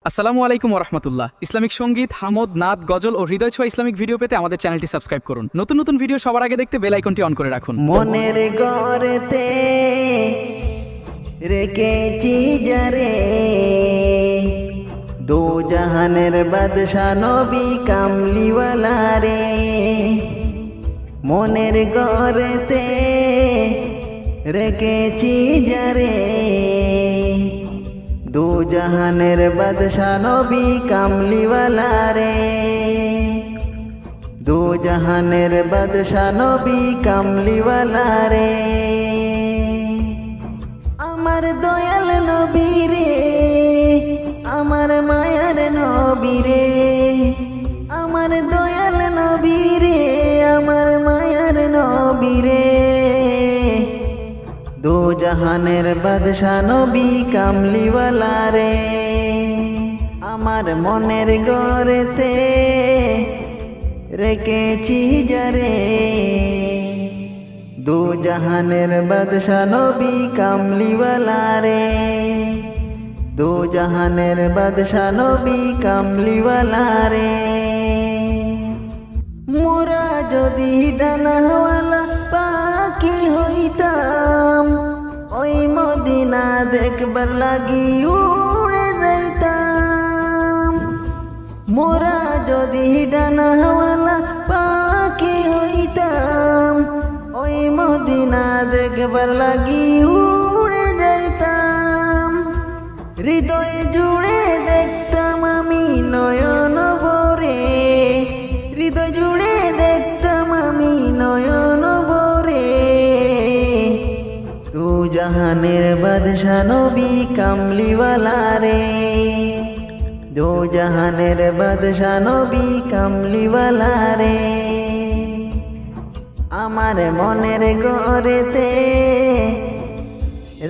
আসসালামু আলাইকুম ওরহমতুল্লাহ। ইসলামিক সঙ্গীত, হামদ, নাদ, গজল ও হৃদয় ছোঁয়া ইসলামিক ভিডিও পেতে আমাদের চ্যানেলটি সাবস্ক্রাইব করুন। নতুন নতুন ভিডিও সবার আগে দেখতে বেল আইকনটি অন করে রাখুন। মনের গড়তে রেখেছি যারে দো জাহানের বাদশা নবী কামলিওয়ালা রে। মনের গড়তে রেখেছি যারে দো জাহানের বাদশা নবী কামলিওয়ালা রে। দো জাহানের বাদশা নবী কামলিওয়ালা রে। আমার দয়াল নবী রে, আমার মায়ার নবী রে, আমার দয়াল নবী রে, আমার মায়ার নবী রে। দো জাহানের বাদশা নবী কামলিওয়ালা রে। আমার মনের গড়েতে রেখেছি যারে দো জাহানের বাদশা নবী কামলিওয়ালা রে। দো জাহানের বাদশা নবী কামলিওয়ালা রে। মোরা যদি ডানাওয়ালা পাখি হইতাম, ওই মদিনা দেখবার লাগি উড়ে যাইতাম। মোরা যদি ডানাওয়ালা পাখি হইতাম, ওই মদিনা দেখবার লাগি উড়ে যাইতাম। হৃদয় জুড়ে দেখতাম আমি নয়ন ভরে, হৃদয় জুড়ে দেখতাম আমি নয়ন ভরে। দো জাহানের বাদশা নবী কামলিওয়ালা রে। দো জাহানের বাদশা নবী কামলিওয়ালা রে। আমার মনের গড়েতে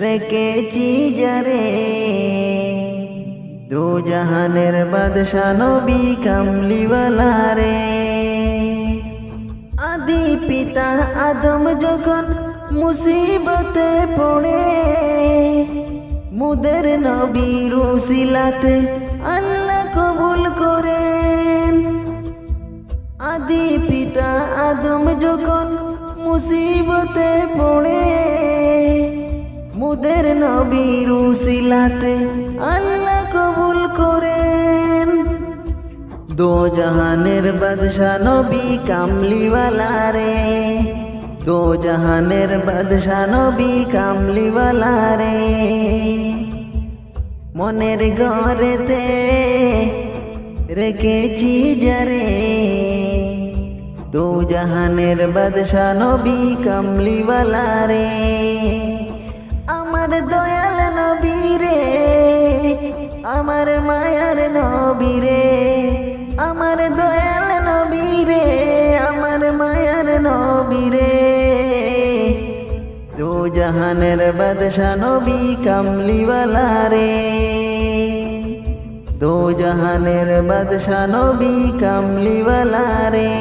রেখেছি যারে দো জাহানের বাদশা নবী কামলিওয়ালা রে। আদি পিতা আদম যখন মুসিবতে পড়ে, মুদের নবীর উসিলাতে আল্লাহ কবুল করেন। আদি পিতা আদম যখন মুসিবতে পড়ে, মুদের নবীর উসিলাতে আল্লাহ কবুল করেন। দো জাহানের বাদশা নবী কামলিওয়ালা রে। দো জাহানের বাদশা নবী কামলিওয়ালা রে। মনের গড়েতে রেখেছি যারে দো জাহানের বাদশা নবী কামলিওয়ালা রে। আমার দয়াল নবী রে, আমার মায়ার নবী রে, আমার দয়াল নবী রে, আমার মায়ার নবী রে। দো জাহানের বাদশা নবী কামলিওয়ালা রে। দো জাহানের বাদশা নবী কামলিওয়ালা রে।